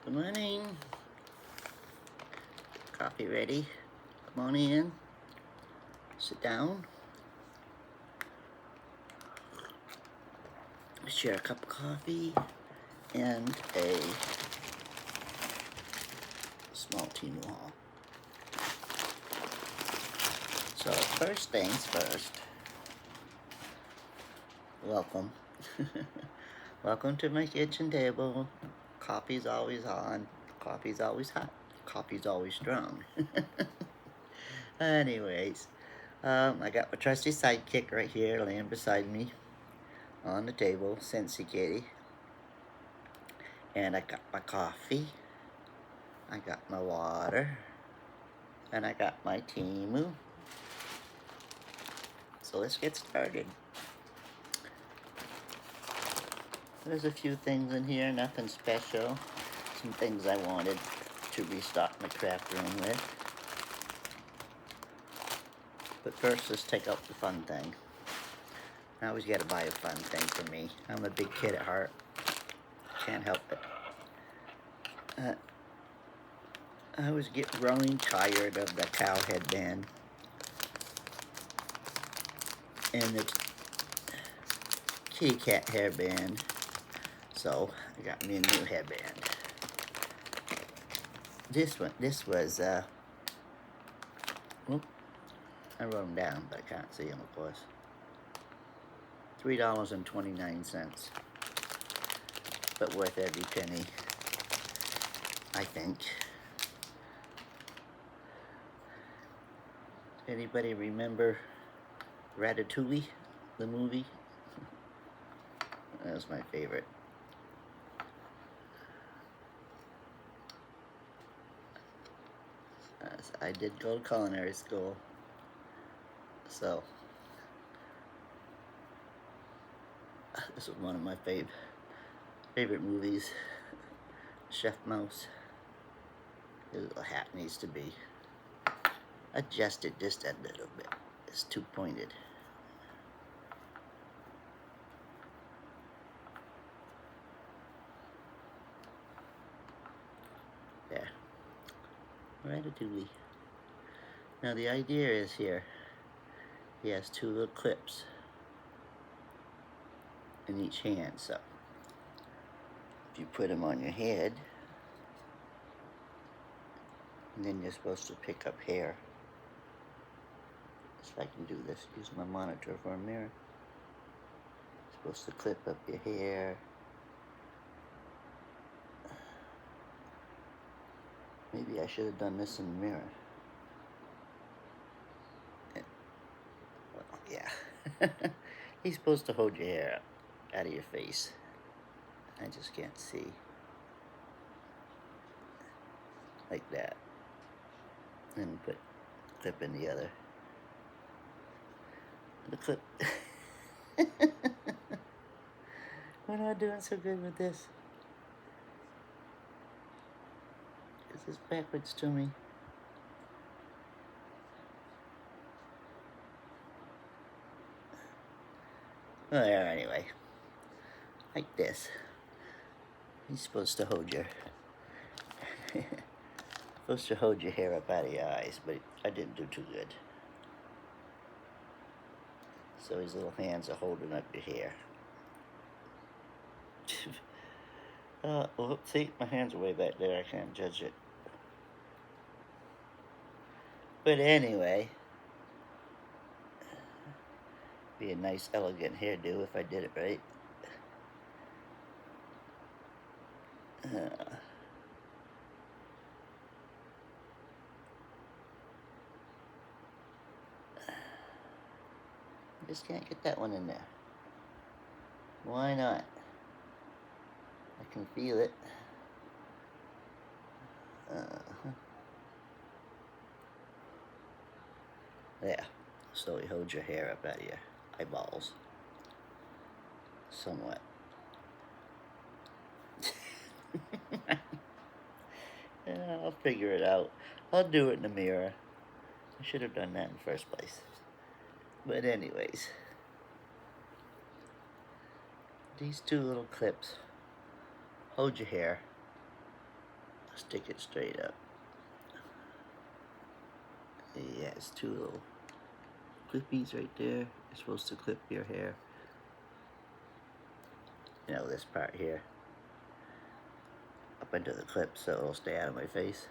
Good morning. Coffee ready? Come on in. Sit down. Share a cup of coffee and a small Temu haul. So first things first. Welcome. Welcome to my kitchen table. Coffee's always on. Coffee's always hot. Coffee's always strong. Anyways, I got my trusty sidekick right here laying beside me on the table, Scentsy Kitty. And I got my coffee. I got my water. And I got my Temu. So let's get started. There's a few things in here, nothing special. Some things I wanted to restock my craft room with. But first, let's take out the fun thing. I always gotta buy a fun thing for me. I'm a big kid at heart. Can't help it. I was growing tired of the cow headband. And the kitty cat hairband. So, I got me a new headband. This was, I wrote them down, but I can't see them, of course. $3.29. But worth every penny, I think. Anybody remember Ratatouille, the movie? That was my favorite. I did go to culinary school, so this was one of my favorite movies. Chef Mouse. His little hat needs to be adjusted just a little bit. It's too pointed. There. Ratatouille. Now the idea is here, he has two little clips in each hand, so if you put them on your head, and then you're supposed to pick up hair. If I can do this, use my monitor for a mirror. You're supposed to clip up your hair. Maybe I should have done this in the mirror. Well, yeah. He's supposed to hold your hair out of your face. I just can't see. Like that. And put clip in the other. The clip. We're not doing so good with this. This is backwards to me. Well, there, anyway. Like this. He's supposed to hold your hair up out of your eyes, but I didn't do too good. So his little hands are holding up your hair. Well, see, my hands are way back there. I can't judge it. But anyway, be a nice, elegant hairdo if I did it right. Just can't get that one in there. Why not? I can feel it. There. Slowly hold your hair up out of your eyeballs. Somewhat. Yeah, I'll figure it out. I'll do it in the mirror. I should have done that in the first place. But anyways, these two little clips hold your hair stick it straight up. Yeah, it's two little clippies right there. It's supposed to clip your hair. You know, this part here. Up into the clip so it'll stay out of my face.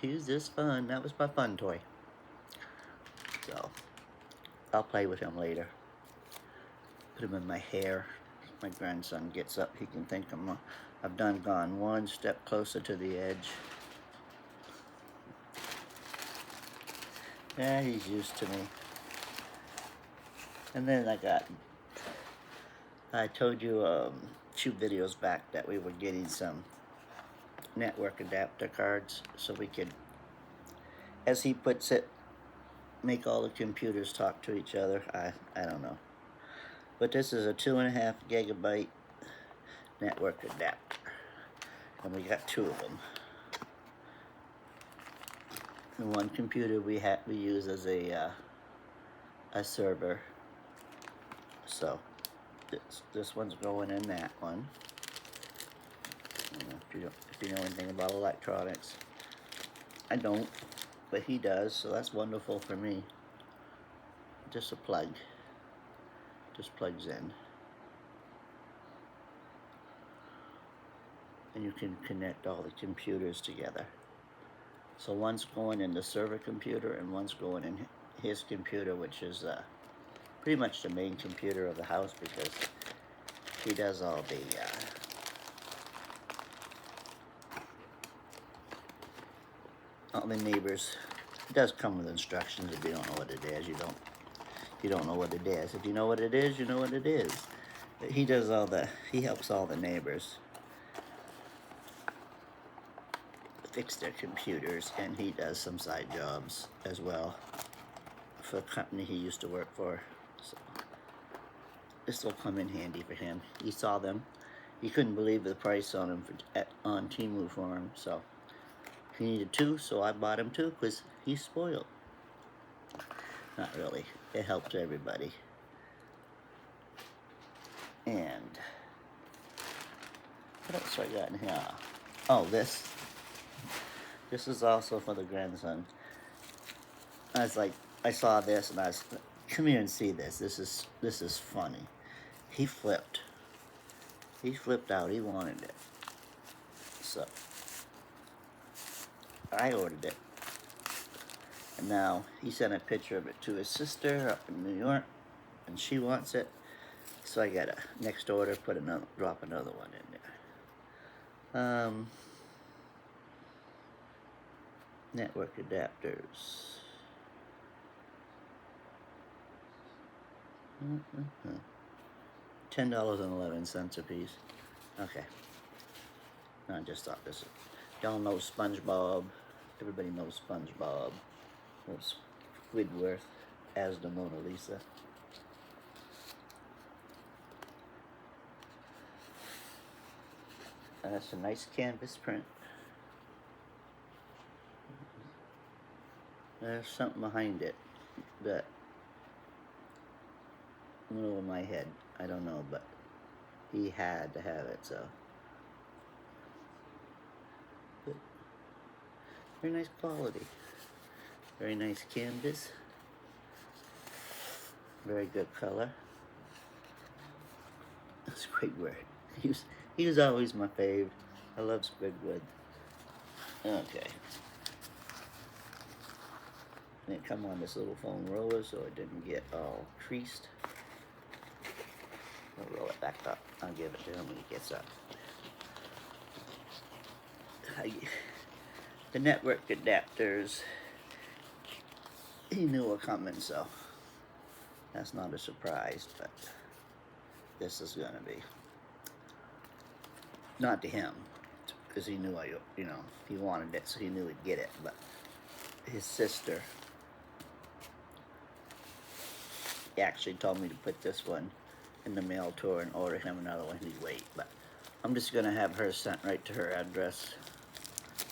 He's just fun. That was my fun toy. So, I'll play with him later. Put him in my hair. My grandson gets up, he can think I've gone one step closer to the edge. Yeah, he's used to me. And then I told you 2 videos back that we were getting some network adapter cards so we could, as he puts it, make all the computers talk to each other. I don't know. But this is a 2.5 gigabyte network adapter. And we got 2 of them. The one computer we use as a server. So this one's going in that one. If you know anything about electronics, I don't, but he does, so that's wonderful for me. Just a plug. Just plugs in. And you can connect all the computers together. So one's going in the server computer and one's going in his computer, which is pretty much the main computer of the house because he does all the neighbors. It does come with instructions. If you don't know what it is, you don't know what it is. If you know what it is, you know what it is. But he helps all the neighbors fix their computers, and he does some side jobs as well for a company he used to work for. So this will come in handy for him. He saw them. He couldn't believe the price on them on Temu for him, so he needed 2, so I bought him 2 because he's spoiled. Not really. It helps everybody. And what else I got in here? Oh, this is also for the grandson. I was like, I saw this and I was, come here and see this. This is funny. He flipped out. He wanted it. So I ordered it. And now he sent a picture of it to his sister up in New York, and she wants it. So I gotta next order drop another one in there. Network adapters. $10.11 a piece. Okay. I just thought this. Y'all know SpongeBob. Everybody knows SpongeBob. It's Squidward as the Mona Lisa. And that's a nice canvas print. There's something behind it that went over my head. I don't know, but he had to have it, so. But very nice quality. Very nice canvas. Very good color. Squidward. He was always my fave. I love Squidward. Okay. And it come on this little foam roller so it didn't get all creased. I'll roll it back up. I'll give it to him when he gets up. The network adapters, he knew were coming, so that's not a surprise, but this is gonna be. Not to him, because he knew he wanted it, so he knew he'd get it, but his sister actually told me to put this one in the mail to her and order him another one. He'd wait, but I'm just gonna have her sent right to her address,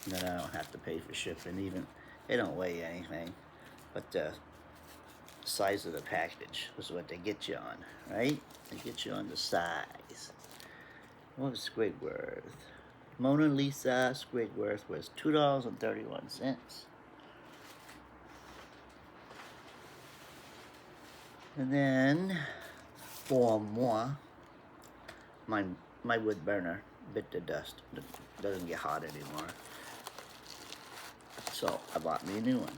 and then I don't have to pay for shipping. Even they don't weigh anything, but the size of the package is what they get you on, right? They get you on the size. What was Squidworth? Mona Lisa Squidworth was $2.31. And then, for moi, my wood burner bit the dust. It doesn't get hot anymore. So I bought me a new one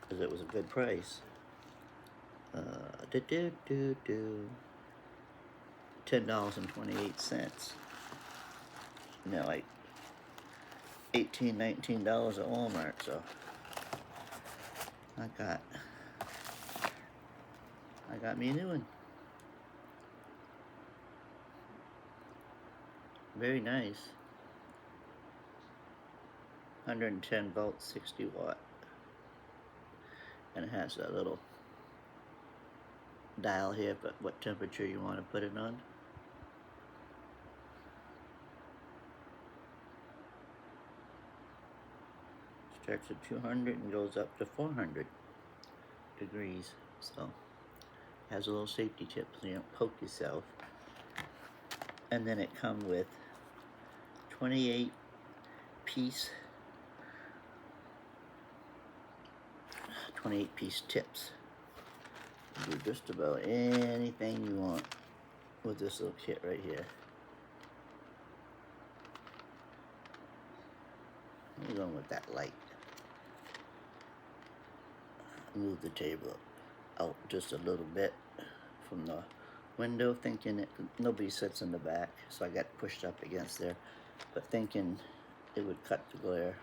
because it was a good price. $10.28. You know, like $18, $19 at Walmart. So I got me a new one. Very nice. 110 volts, 60 watt. And it has that little dial here, but what temperature you want to put it on. Starts at 200 and goes up to 400 degrees. So it has a little safety tip so you don't poke yourself. And then it comes with 28 piece tips. You do just about anything you want with this little kit right here. I'm going with that light. Move the table out just a little bit from the window, thinking nobody sits in the back, so I got pushed up against there, but thinking it would cut the glare.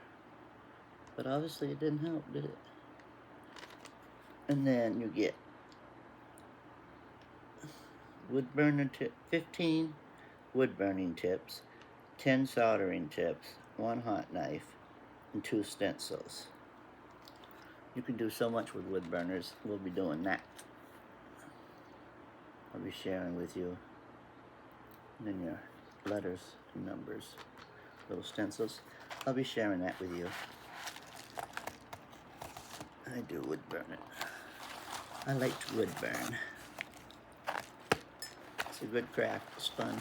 But obviously it didn't help, did it? And then you get wood burner tip, 15 wood burning tips, 10 soldering tips, 1 hot knife, and 2 stencils. You can do so much with wood burners. We'll be doing that. I'll be sharing with you. And then your letters and numbers, little stencils. I'll be sharing that with you. I do wood burn it. I like to wood burn. It's a good craft. It's fun.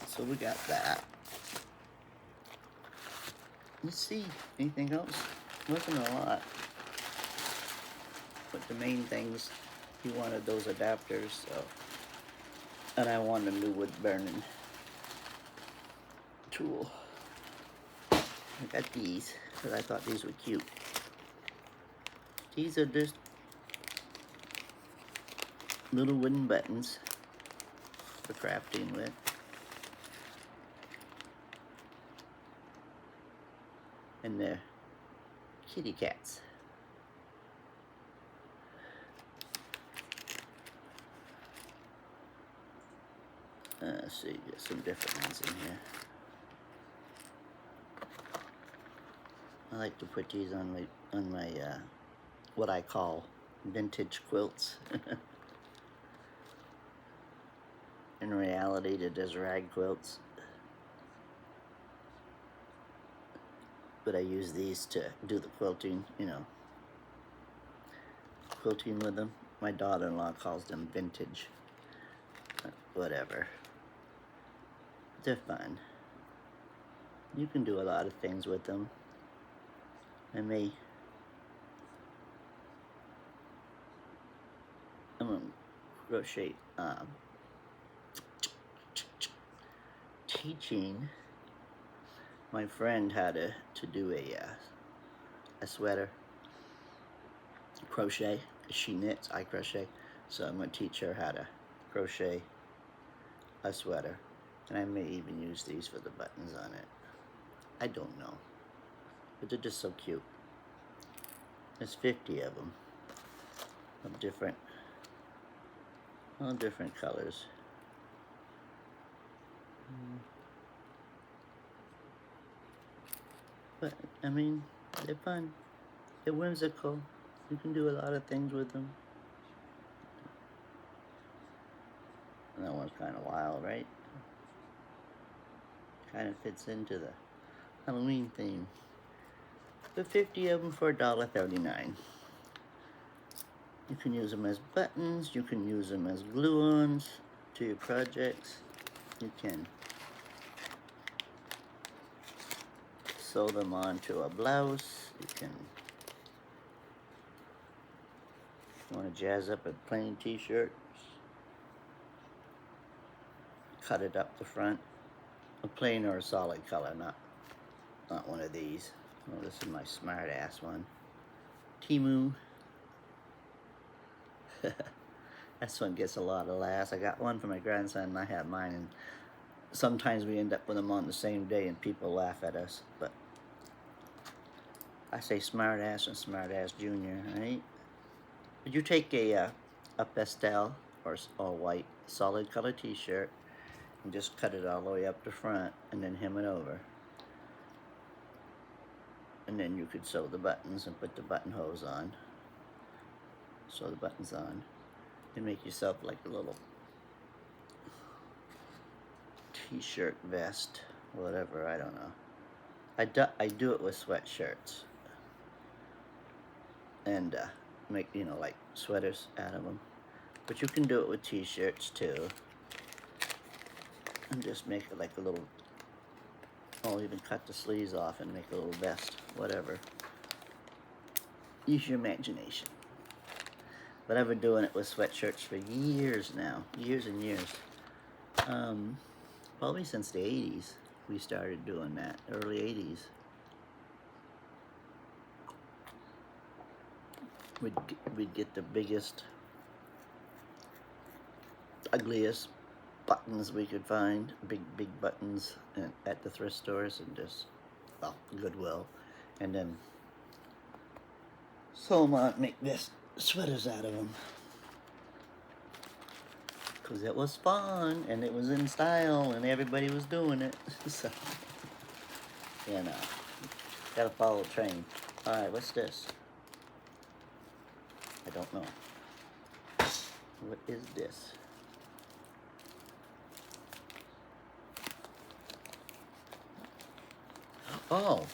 So we got that. Let's see, anything else? Wasn't a lot. But the main things, he wanted those adapters, so. And I want a new wood burning tool. I got these, because I thought these were cute. These are just little wooden buttons for crafting with. And they're kitty cats. Let's see, get some different ones in here. I like to put these on my what I call vintage quilts. In reality, they're just rag quilts. But I use these to do the quilting, you know. Quilting with them. My daughter-in-law calls them vintage. Whatever. They're fun. You can do a lot of things with them. I'm gonna crochet, teaching my friend how to do a sweater, crochet. She knits, I crochet, so I'm going to teach her how to crochet a sweater, and I may even use these for the buttons on it. I don't know, but they're just so cute. There's 50 of them, of all different colors. But, I mean, they're fun. They're whimsical. You can do a lot of things with them. And that one's kind of wild, right? Kind of fits into the Halloween theme. But 50 of them for $1.39. You can use them as buttons. You can use them as glue-ons. to your projects. You can sew them onto a blouse. You can want to jazz up a plain t-shirt, cut it up the front, a plain or a solid color, not one of these. Oh, this is my smart ass one. Temu. This one gets a lot of laughs. I got one for my grandson and I have mine, and sometimes we end up with them on the same day and people laugh at us, but I say smart ass and smart ass junior, right? But you take a pastel or all white solid color t-shirt and just cut it all the way up the front and then hem it over. And then you could sew the buttons and put the buttonholes on. Sew the buttons on. And make yourself like a little t-shirt vest, whatever, I don't know. I do it with sweatshirts. And make, you know, like sweaters out of them. But you can do it with t-shirts too. And just make it like a little, I'll even cut the sleeves off and make a little vest, whatever. Use your imagination. But I've been doing it with sweatshirts for years now, years and years. Probably since the 80s we started doing that, early 80s. We'd get the biggest, ugliest buttons we could find, big buttons at the thrift stores, and just, well, Goodwill, and then sew them on, make this sweaters out of them, because it was fun and it was in style and everybody was doing it. So, you know, gotta follow the train. All right, what's this? I don't know. What is this? Oh,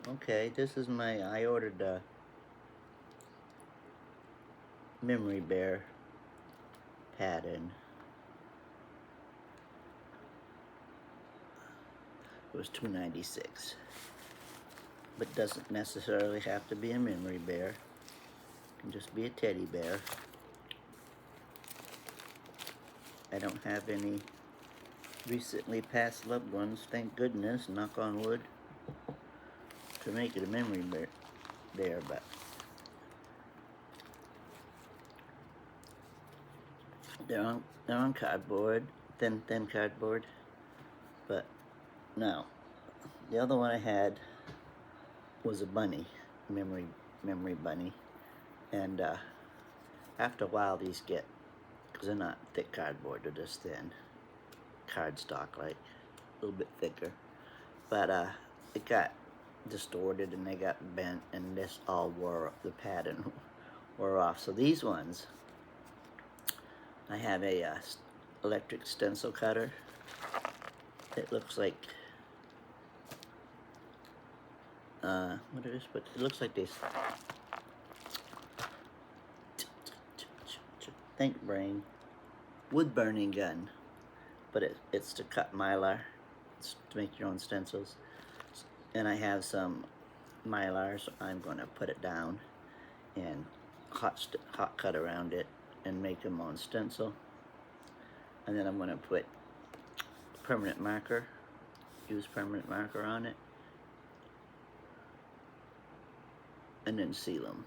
okay, this is I ordered a memory bear pattern. It was $2.96, but doesn't necessarily have to be a memory bear. It can just be a teddy bear. I don't have any recently passed loved ones, thank goodness, knock on wood, to make it a memory bear, but they're on cardboard, thin cardboard. But now, the other one I had was a bunny, memory bunny, and after a while these get, because they're not thick cardboard, they're just thin cardstock, like a little bit thicker, but it got distorted and they got bent, and this all the pattern wore off. So these ones, I have a electric stencil cutter. It looks like what it is, but it looks like this. Think brain, wood burning gun, but it's to cut mylar. It's to make your own stencils. And I have some mylar, so I'm going to put it down and hot cut around it and make them on stencil. And then I'm going to put permanent marker, use permanent marker on it, and then seal them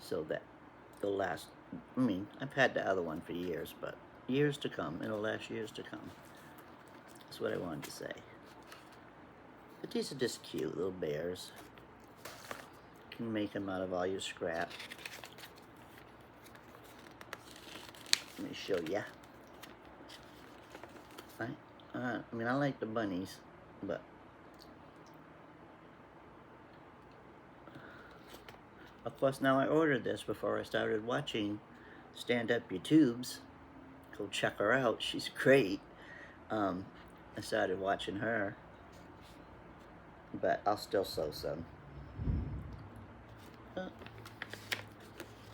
so that they'll last. I mean, I've had the other one for years, but years to come. It'll last years to come. That's what I wanted to say. But these are just cute little bears. You can make them out of all your scrap. Let me show ya. I mean, I like the bunnies, but of course now I ordered this before I started watching standupyourtubes. Go check her out, she's great. I started watching her, but I'll still sew some.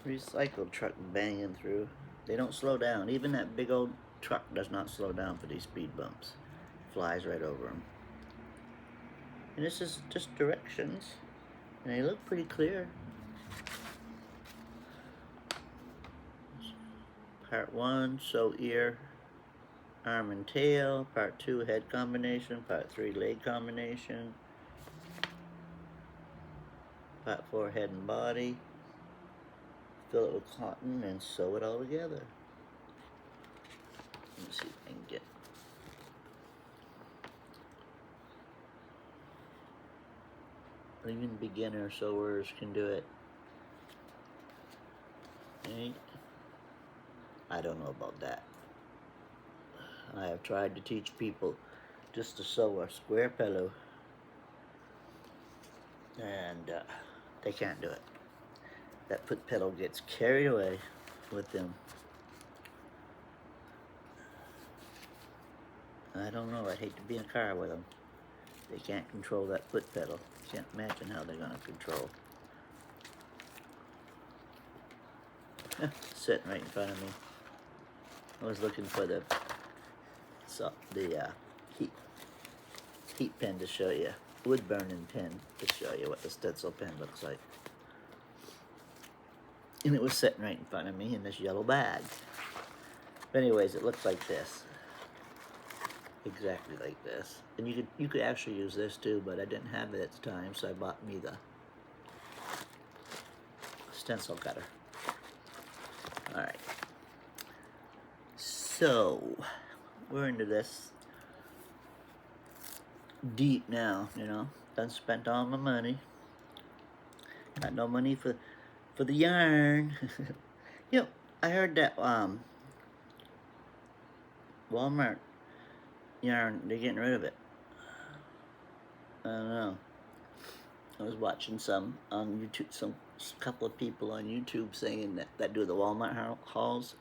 Recycled truck banging through. They don't slow down. Even that big old truck does not slow down for these speed bumps. Flies right over them. And this is just directions, and they look pretty clear. Part 1, sew ear, arm and tail. Part 2, head combination. Part 3, leg combination. Part 4, head and body. Fill it with cotton and sew it all together. Let me see if I can get. Even beginner sewers can do it. Right? I don't know about that. I have tried to teach people just to sew a square pillow, and they can't do it. That foot pedal gets carried away with them. I don't know, I'd hate to be in a car with them. They can't control that foot pedal. Can't imagine how they're gonna control. Sitting right in front of me. I was looking for the heat pen to show you, wood burning pen to show you what the stencil pen looks like. And it was sitting right in front of me in this yellow bag. But anyways, it looks like this. Exactly like this. And you could actually use this too, but I didn't have it at the time, so I bought me the stencil cutter. Alright. So we're into this deep now, you know. Done spent all my money. Got no money for the yarn. You know, I heard that Walmart yarn, they're getting rid of it. I don't know. I was watching some on YouTube, some couple of people on YouTube saying that do the Walmart hauls.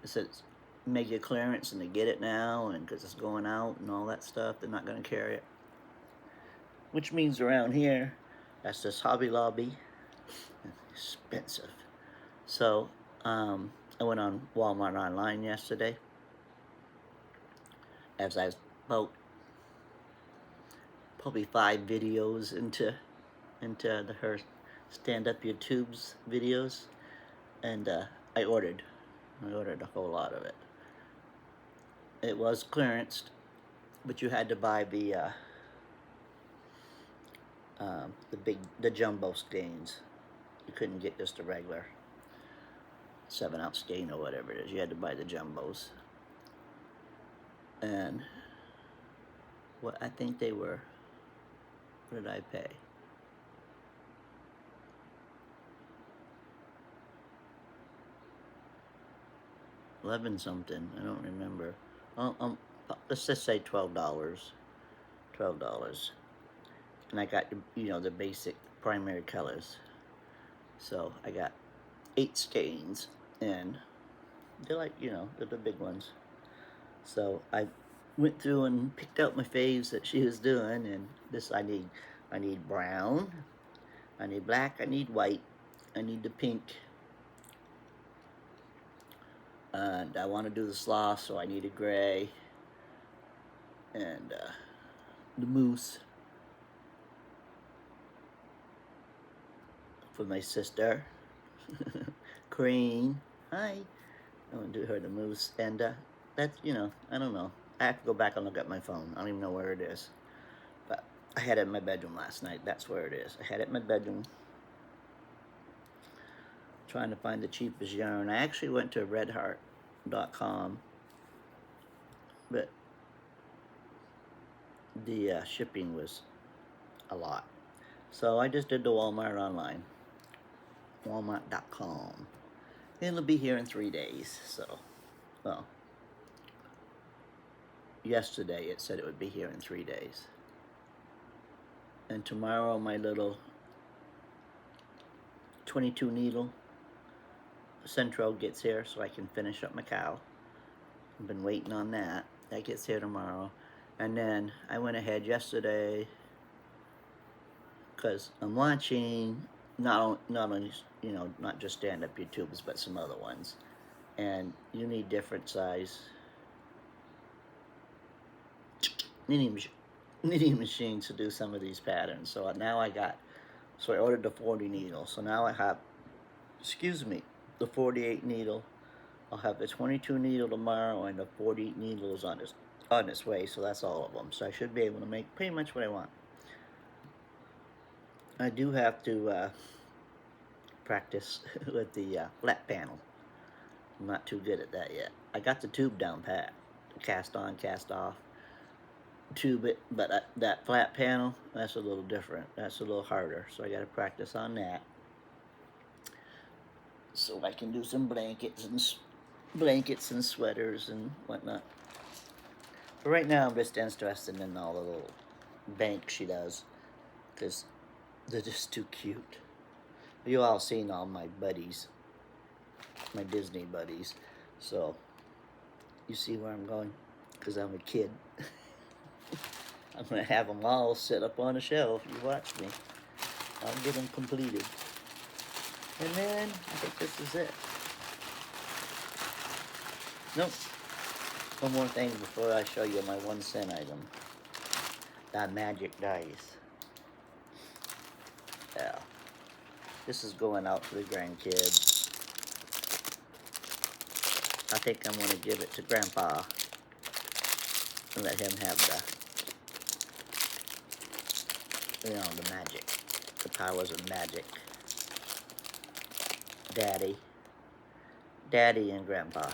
It says mega clearance and they get it now, and because it's going out and all that stuff, they're not going to carry it. Which means around here, that's just Hobby Lobby. Expensive. So I went on Walmart online yesterday, as I was about probably 5 videos into her standupyourtubes videos, and I ordered a whole lot of it. It was clearanced, but you had to buy the jumbo skeins. You couldn't get just a regular 7-ounce skein or whatever it is. You had to buy the jumbos. And what I think they were, what did I pay? $11 something, I don't remember. Let's just say $12. $12. And I got, you know, the basic primary colors. So I got 8 skeins, and they're like, you know, they're the big ones. So I went through and picked out my faves that she was doing, and this I need brown, I need black, I need white, I need the pink, and I want to do the sloth, so I need a gray, and the moose for my sister. Cream, hi. I want to do her the moose, and that's, you know, I don't know. I have to go back and look at my phone. I don't even know where it is. But I had it in my bedroom last night. That's where it is. I had it in my bedroom, trying to find the cheapest yarn. I actually went to redheart.com, but the shipping was a lot. So I just did the Walmart online. Walmart.com. It'll be here in 3 days, so, well, yesterday it said it would be here in 3 days. And tomorrow my little 22 needle Centro gets here, so I can finish up my cow. I've been waiting on that. That gets here tomorrow. And then I went ahead yesterday, because I'm watching not only, you know, not just stand-up YouTubers, but some other ones. and you need different size knitting machines to do some of these patterns. So now so I ordered the 40 needle. So now I have, excuse me, the 48 needle. I'll have the 22 needle tomorrow, and the 40 needle is on its way. So that's all of them. So I should be able to make pretty much what I want. I do have to practice with the flat panel. I'm not too good at that yet. I got the tube down pat, cast on, cast off, tube it, but that flat panel, that's a little different. That's a little harder, so I got to practice on that, so I can do some blankets and sweaters and whatnot. But right now, I'm just interested in all the little banks she does, because they're just too cute. You all seen all my buddies, my Disney buddies, so you see where I'm going, because I'm a kid. I'm going to have them all set up on a shelf. You watch me. I'll get them completed. And then, I think this is it. Nope. One more thing before I show you my 1-cent item. That magic dice. Yeah. This is going out to the grandkids. I think I'm going to give it to Grandpa and let him have the magic, the powers of magic. Daddy and Grandpa.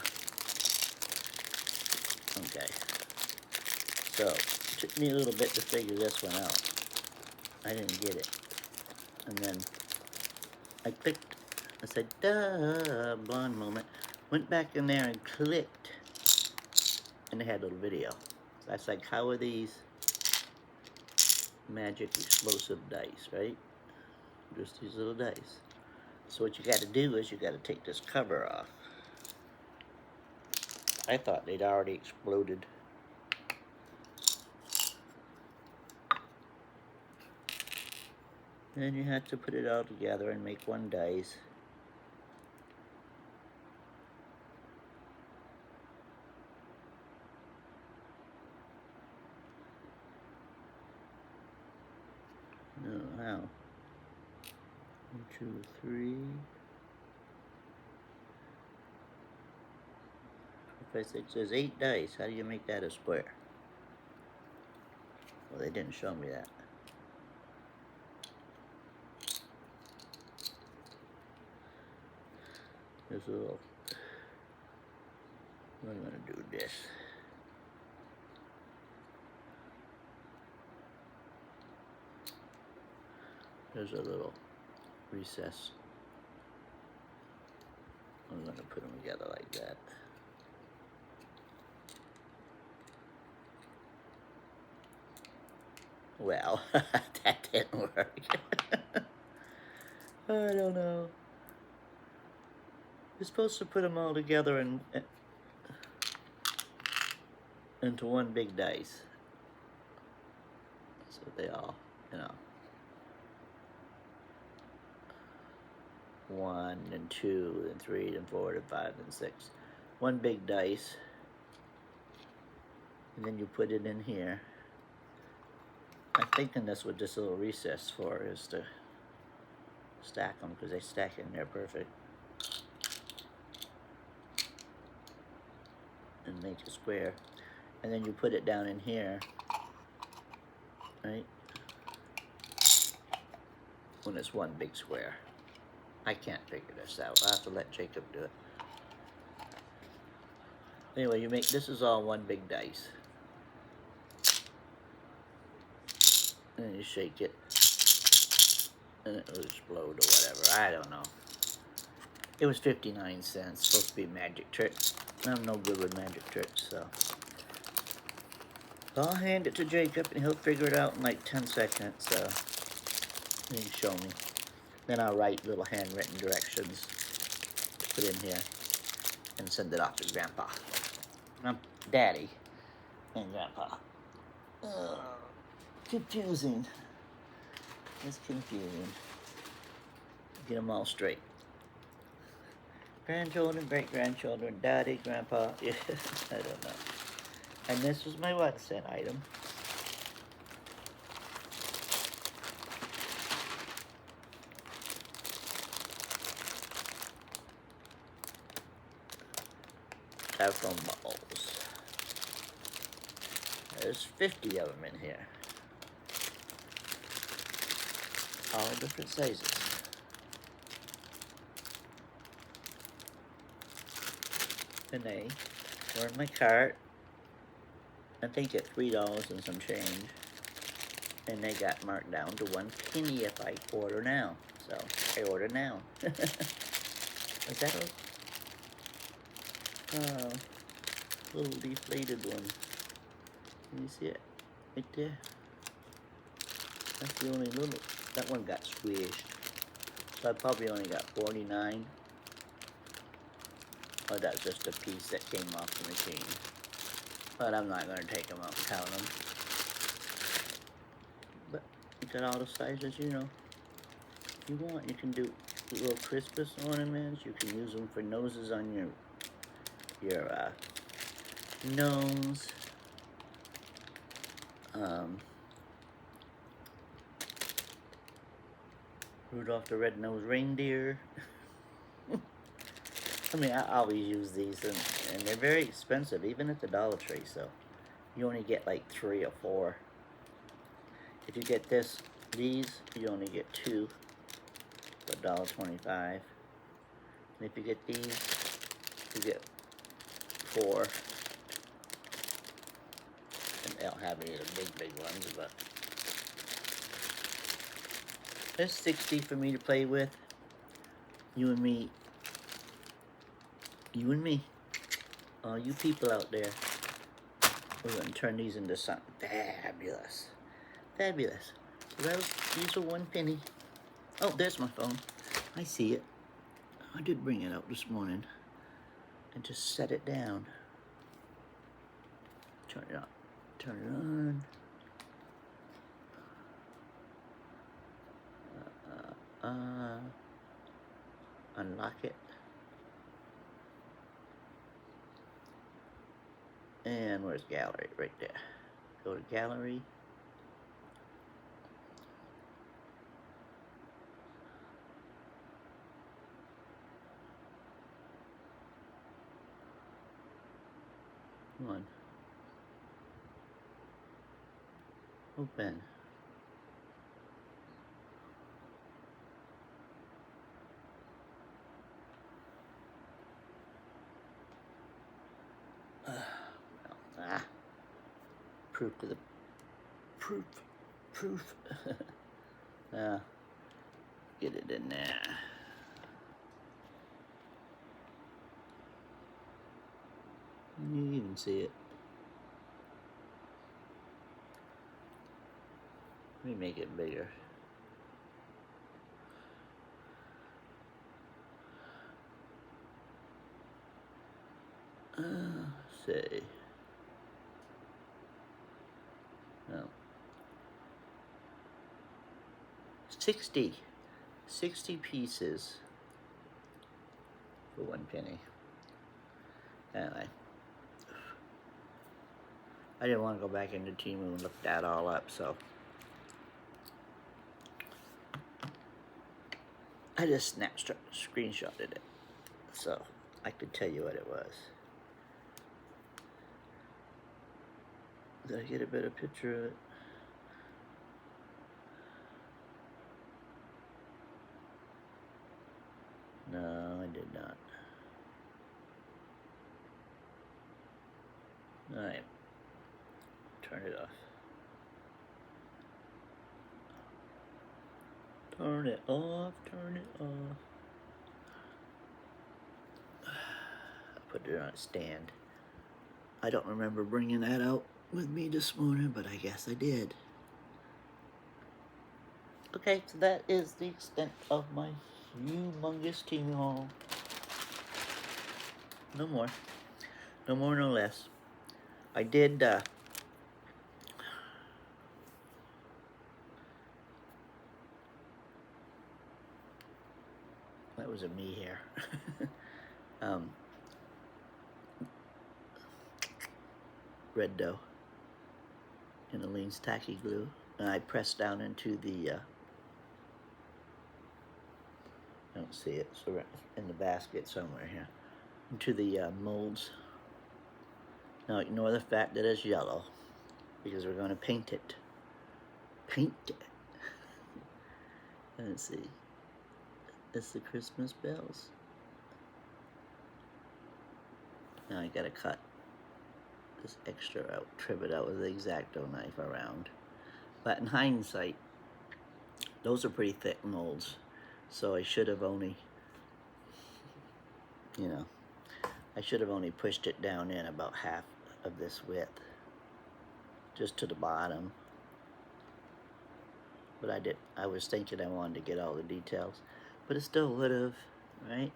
Okay. So, it took me a little bit to figure this one out. I didn't get it. And then I clicked, I said, duh, blonde moment. Went back in there and clicked, and they had a little video. So that's like, how are these magic explosive dice, right? Just these little dice. So what you got to do is you got to take this cover off. I thought they'd already exploded. Then you have to put it all together and make one dice. No, how? 1, 2, 3. 4, 5, 6. There's 8 dice. How do you make that a square? Well, they didn't show me that. There's a little. I'm gonna do this. There's a little recess. I'm gonna put them together like that. Well, that didn't work. I don't know. You're supposed to put them all together into one big dice. So they all, 1 and 2 and 3 and 4 and 5 and 6. One big dice. And then you put it in here. I'm thinking that's what this little recess for, is to stack them, because they stack in there perfect. And make a square. And then you put it down in here, right? When it's one big square. I can't figure this out. I'll have to let Jacob do it. Anyway, this is all one big dice. And then you shake it, and it will explode or whatever. I don't know. It was 59 cents. Supposed to be a magic trick. I'm no good with magic tricks, so I'll hand it to Jacob, and he'll figure it out in like 10 seconds. So he can show me. Then I'll write little handwritten directions, put in here, and send it off to Grandpa. Daddy and Grandpa. Confusing. It's confusing. Get them all straight. grandchildren, great-grandchildren, daddy, grandpa, yeah, I don't know. And this was my Watson item. Styrofoam balls. There's 50 of them in here. All different sizes. And they were in my cart. I think at $3 and some change. And they got marked down to 1 penny if I order now. So I order now. Is that a little deflated one? Can you see it? Right there. That's the only little. That one got squished. So I probably only got 49. Oh, that's just a piece that came off the machine. But I'm not going to take them out and count them. But you got all the sizes, you know. If you want, you can do little Christmas ornaments. You can use them for noses on your gnomes. Rudolph the Red-Nosed Reindeer. I mean, I always use these, and they're very expensive, even at the Dollar Tree, so you only get like 3 or 4. If you get these, you only get 2 for $1.25. And if you get these, you get 4. And they don't have any of the big ones, but there's 60 for me to play with. You and me. You and me. All you people out there. We're going to turn these into something fabulous. Fabulous. So these are 1 penny. Oh, there's my phone. I see it. I did bring it out this morning. And just set it down. Turn it on. Turn it on. Unlock it. And where's gallery? Right there. Go to gallery. Come on. Open. Proof to the proof. Get it in there. You even see it. Let me make it bigger. Say. No. 60 pieces for 1 penny. Anyway, I didn't want to go back into Temu and look that all up, so I just screenshotted it, so I could tell you what it was. Did I get a better picture of it? No, I did not. Alright. Turn it off. Turn it off, turn it off. I put it on a stand. I don't remember bringing that out with me this morning, but I guess I did. Okay, so that is the extent of my humongous Temu haul. No more. No more, no less. I did, that was a me hair. um, red dough in Aline's tacky glue, and I press down into the, I don't see it, so in the basket somewhere here, into the molds. Now ignore the fact that it's yellow, because we're going to paint it. Paint it. Let's see. It's the Christmas bells. Now I gotta cut this extra out, trim it out with the X-Acto knife around. But in hindsight, those are pretty thick molds, so I should have only, you know, I should have only pushed it down in about half of this width, just to the bottom. But I was thinking I wanted to get all the details, but it still would have, right?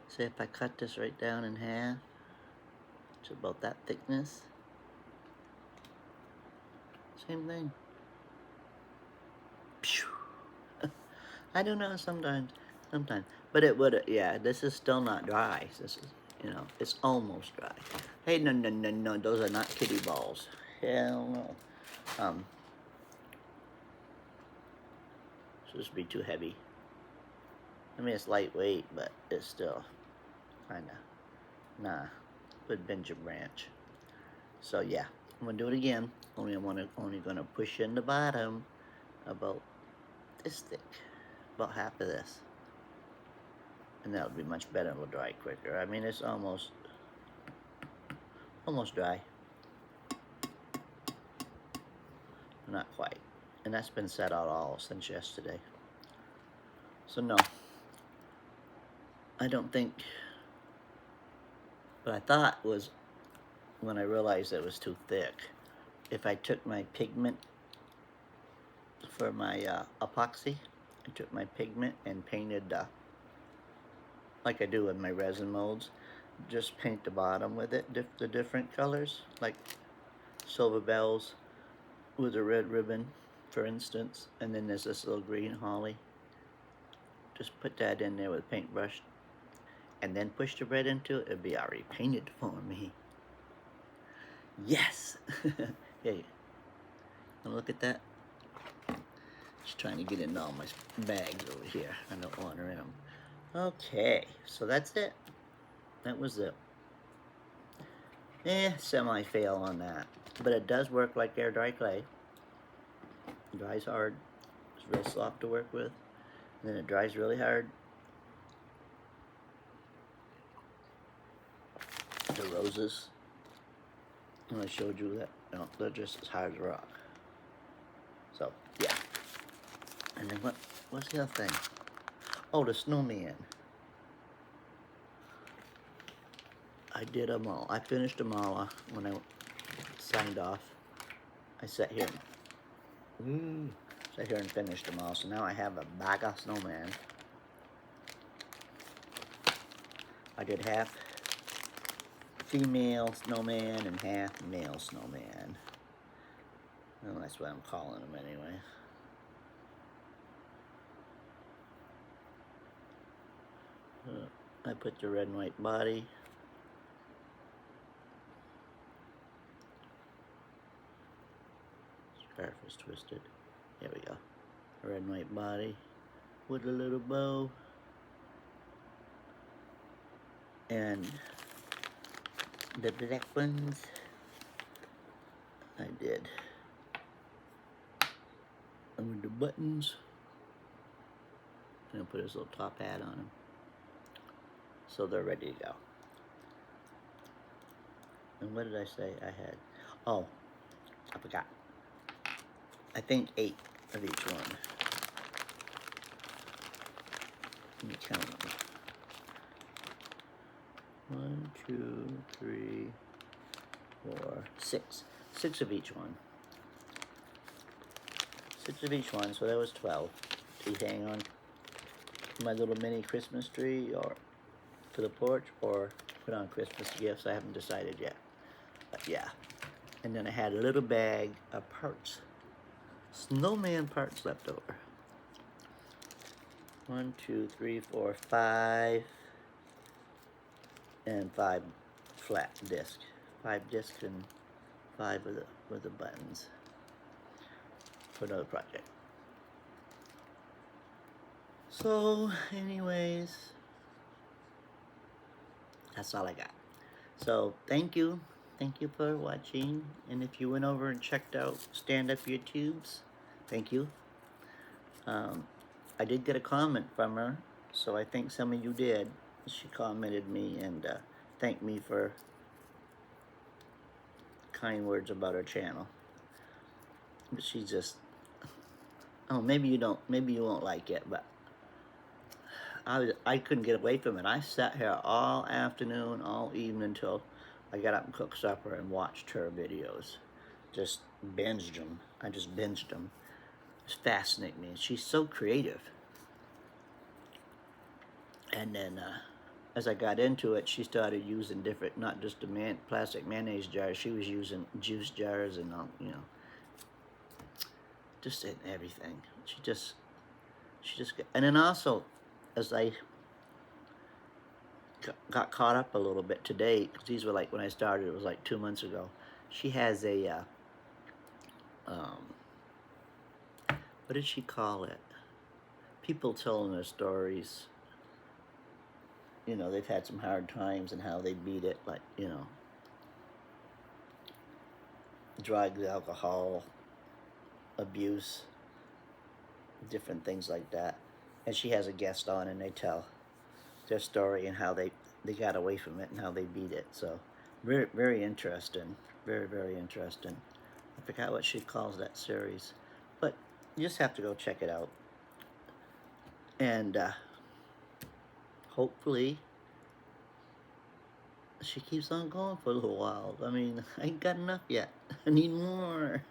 So if I cut this right down in half, it's about that thickness. Same thing. I don't know, sometimes. But it would, yeah, this is still not dry. This is, you know, it's almost dry. Hey, no, those are not kitty balls. Hell no. This would be too heavy. I mean, it's lightweight, but it's still kinda, nah, with Benjamin Branch. So yeah, I'm gonna do it again. Only gonna push in the bottom about this thick, about half of this, and that'll be much better. It'll dry quicker. I mean, it's almost dry, not quite, and that's been set out all since yesterday. So no, I don't think. What I thought was, when I realized it was too thick, if I took my pigment for my epoxy, I took my pigment and painted, like I do with my resin molds, just paint the bottom with it, the different colors, like silver bells with a red ribbon, for instance, and then there's this little green holly. Just put that in there with a paintbrush, and then push the red into it, it'd be already painted for me. Yes! Hey, look at that. Just trying to get into all my bags over here. I don't want her in them. Okay, so that's it. That was it. Semi-fail on that. But it does work like air dry clay. It dries hard. It's real soft to work with. And then it dries really hard. The roses, and I showed you that, you know, they're just as hard as rock. So, yeah. And then what's the other thing? Oh, the snowman. I did them all. I finished them all when I signed off. I sat here and finished them all. So now I have a bag of snowman. I did half female snowman and half male snowman. Well, that's what I'm calling them anyway. I put the red and white body. Scarf is twisted. There we go. A red and white body with a little bow. And the black ones, I did. And with the buttons, and I put his little top hat on him. So they're ready to go. And what did I say I had? Oh, I forgot. I think 8 of each one. Let me count them. 1, 2, 3, 4, 6. 6 of each one. 6 of each one, so that was 12 to hang on my little mini Christmas tree or to the porch or put on Christmas gifts. I haven't decided yet. But yeah. And then I had a little bag of parts. Snowman parts left over. 1, 2, 3, 4, 5. and 5 flat discs. 5 discs and 5 with the buttons for another project. So, anyways, that's all I got. So, thank you for watching. And if you went over and checked out Stand Up Your Tubes, thank you. I did get a comment from her, so I think some of you did. She commented me and thanked me for kind words about her channel. But she just, oh, maybe you won't like it, but I couldn't get away from it. I sat here all afternoon, all evening until I got up and cooked supper and watched her videos. Just binged them. I just binged them. It's fascinating me. She's so creative. And then as I got into it, she started using different, not just the plastic mayonnaise jars. She was using juice jars and all, you know, just in everything. She just and then also, as I got caught up a little bit today, because these were like when I started, it was like 2 months ago. She has a, what did she call it? People telling their stories. You know, they've had some hard times and how they beat it, like, you know, drugs, alcohol, abuse, different things like that. And she has a guest on and they tell their story and how they got away from it and how they beat it. So very, very interesting. Very, very interesting. I forgot what she calls that series, but you just have to go check it out. And hopefully she keeps on going for a little while. I mean, I ain't got enough yet. I need more.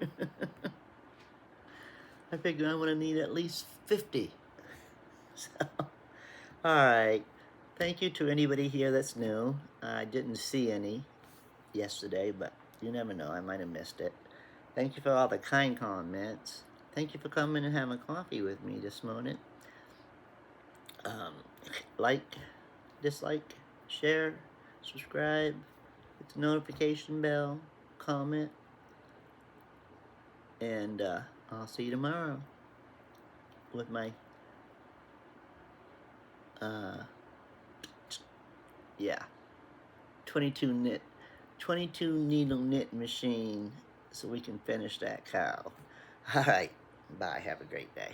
I figure I'm gonna need at least 50. So, all right. Thank you to anybody here that's new. I didn't see any yesterday, but you never know. I might have missed it. Thank you for all the kind comments. Thank you for coming and having coffee with me this morning. Like, dislike, share, subscribe, hit the notification bell, comment, and I'll see you tomorrow with my yeah, 22 needle knit machine, so we can finish that cow. All right, bye. Have a great day.